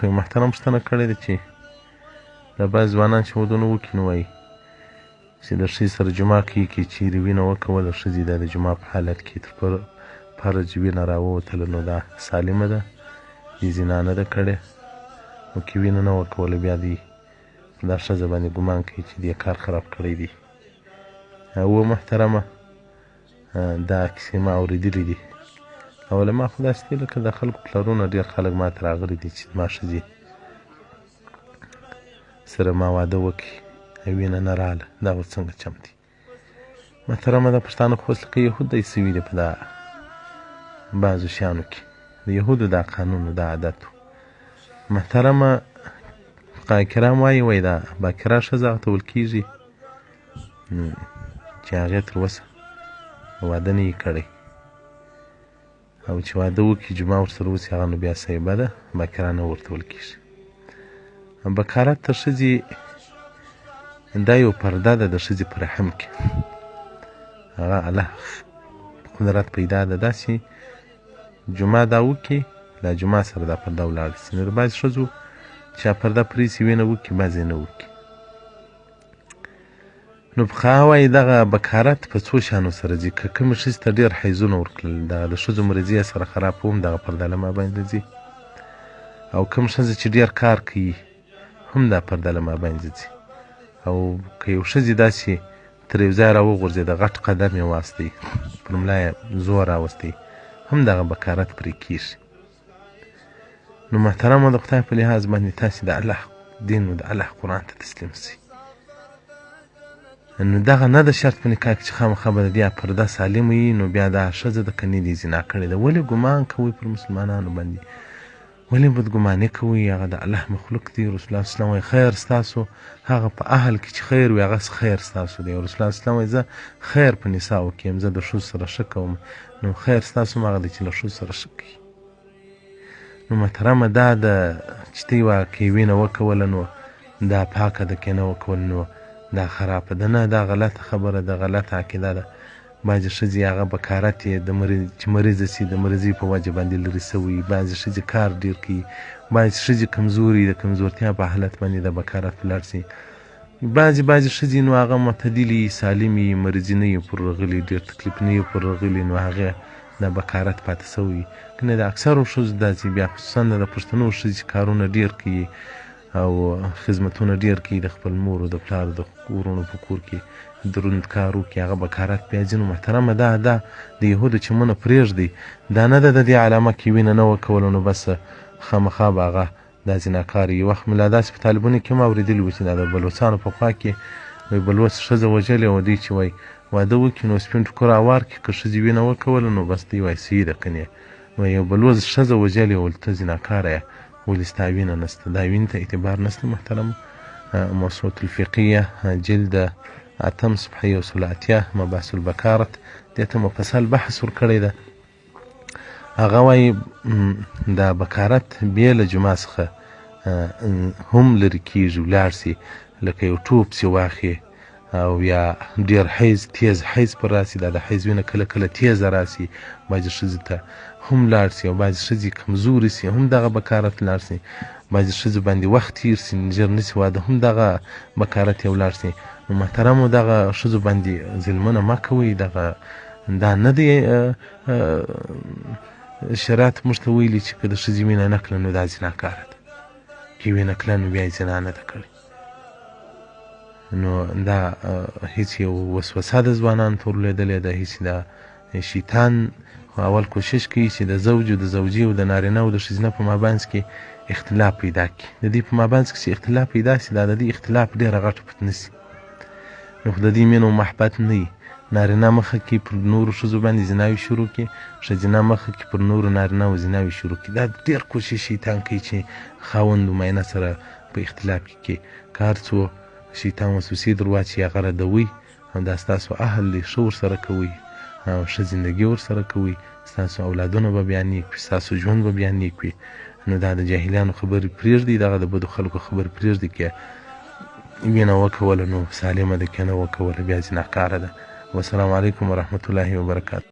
یو محترم پوښتنه کړې ده چې دا بعض ځوانان چې ودونه وکړي نو وایي چې د ښځې سره جماع کوي که چیرې وینه وکوله ښځې دا د جماع په حالت کې تر فرج وینه راووتله نو دا سالمه ده زنا نه ده کړې نو که وینه نه وکوله بیا دوی په دا ښځه باندې ګمان کوي چې دې کار خراب کړی دی. اوه محترمه دا کیسې ما اورېدلې دي اوله ما خو داسې دي لکه د خلکو پلرونه ډېر خلک ما ته راغلي دي چې زما ښځې سره ما واده وکړي وینه نه راغله دا اوس څنګه چم دی. محترمه دا پښتانه خو اوس لکه یهود دی سوي دي په دا بعضو شیانو کې د یهودو دا قانون دا عادت و. محترمه فقهای کرام وایي دا باکره ښځه هغه ته ویل کېږي چې هغې تر اوسه واده نه وي کړی او چې واده وکړي جماع ورسره وسي هغه نو بیا صیبه ده باکره نه ورته ویل کېږي. بکارت د ښځې دا یو پرده ده د ښځې په رحم کې هغه الله قدرت پیدا ده داسې جمعه دا وکړي له جمعه سره دا پرده ولاړه شي. نو د بعضې ښځو چې پرده پرېسي وینه وکړي بعضې نه وکړي. نو فقها وایي دغه بکارت په څو شیانو سره ځي که کومې ښځې ته ډېر حیضونه ورکړل دغه د ښځو مرضي یې سره خراب هم دغه پرده له ما باندې ځي او کوم ښځه چې ډېر کار کوي هم دا پرده له ما باندې ځي او که یو ښځې داسې تر یو ځای راوغورځېده غټ قدم یې واستوي پر ملا یې زور راوستی هم دغه بکارت پرې کېږي. نو محترمه د خدای په لحاظ باندې تاسې د الله دین و د الله قرآن ته تسلیم شئ. نو دغه نه د شرط په نکاح کې چې خامخا به د دې پرده سالم وي نو بیا دا ښځه د که نه دي زنا کړې ده ولې ګمان کوئ پر مسلمانانو باندې ولې بدګماني کوئ هغه د الله مخلوق دی. رسول الله صلی الله علیه وسلم وایي خیر ستاسو هغه په اهل کې چې خیر وي هغه خیر ستاسو دی. رسول الله صلی الله علیه وسلم وایي زه خیر په نساو کې یم زه د ښځو سره ښه کوم نو خیر ستاسو هم هغه دی چې له ښځو سره ښه کوي. نو محترمه دا د چې ته یوه که یې وینه وکوله نو دا پاکه ده که نه وکول نو دا خرابه ده نه دا غلطه خبره ده غلطه عقیده ده. بعضې ښځې هغه بکارت یې چې مریضه سي د مرضۍ په وجه باندې لرې سوي بعضې ښځې کار ډېر کوي بعضې ښځې کمزوري د کمزورتیا په حالت باندې د بکارت ولاړ سي بعضې ښځې نو هغه معتدلي سالمې مرضي نه یې پر راغلي ډېر تکلیف نه یې پر راغلي نو هغې د بکارت پاتې سوي کنه د اکثرو ښځو داسې بیا خصوصا د پښتنو ښځې چې کارونه ډېر کوي او خدمتونه ډېر کوي د خپل مور او د پلار د ورونو په کور کې دروند کار وکړي هغه بکارت بیا ځي. نو محترمه دا د یهودو چمونه پرېږدئ دا نه ده د دې علامه کې وینه نه وکوله نو بس خامخا به هغه دا زناکار یو وخت مې لا داسې په طالبونو کې هم اورېدلي وو چې دا د بلوڅانو په خوا کې وایي بلوڅ ښځه وژلې وه دوی چې وایي واده وکړي نو سپین ټوکر اوار کړي که ښځې وینه وکوله نو بس دوی وایي صحیح ده که نه وایي یو بلوڅ ښځه وژلې وه ته زناکاره یې ولې ستا وینه نشته دا وینې ته اعتبار نشته. محترم موسوعة الفقهیه جلد 8 صفحه 180 مباحث البکارت دې ته مفصل بحث ورکړی ده. هغه وایي دا بکارت بې له جماع څخه هم لرې کېږي ولاړ سي لکه یو ټوپ سي واخلي او یا ډېر حیض تیز حیض پر راسي دا د حیض وینه کله کله تیزه راسي بعضې ښځې ته هم لاړ سي او بعضې ښځې کمزورې سي هم دغه بکارت لاړ سي بعضې ښځې باندې وخت تېر سي ژر نه سي واده هم دغه بکارت یې ولاړ سي. نو محترمو دغه ښځو باندې ظلمونه مه کوئ دغه دا نه دی شریعت موږ ته ویلي چې که د ښځې وینه نه کړه نو دا زناکاره ده که وینه کړه نو بیا یې زنا نه ده کړې. نو دا هیڅ یو وسوسه د ځوانانو ته ورلوېدلې ده هیڅ د شیطان اول کوشش کوي چې د زوج او د زوجې او د نارینه او د ښځینه په مابینځ کې اختلاف پیدا کړي د دې په مابینځ کې چې اختلاف پیدا سي دا د دې اختلاف ډېره غټه فتنه سي نو خو د دې مینه او محبت نه وي نارینه مخه کې پر نورو ښځو باندې زناوې شروع کړي ښځینه مخه کې پر نورو نارینهو زناوې شروع کړي دا ډېر کوشش شیطان کوي چې خاوند و میینه سره په اختلاف کې که هر څو شیطان وسوسې در واچي هغه ردوئ او دا ستاسو اهل دی ښه ورسره کوئ او ښه زندګي ورسره کوئ ستاسو اولادونه به بیا نیک وي ستاسو ژوند به بیا نیک وي. نو دا د جاهلیانو خبرې پرېږدئ دغه د بدو خلکو خبرې پرېږدئ که وینه وکوله نو سالمه ده که نه وکوله بیا زناکاره ده. والسلام علیکم ورحمة الله وبرکاته.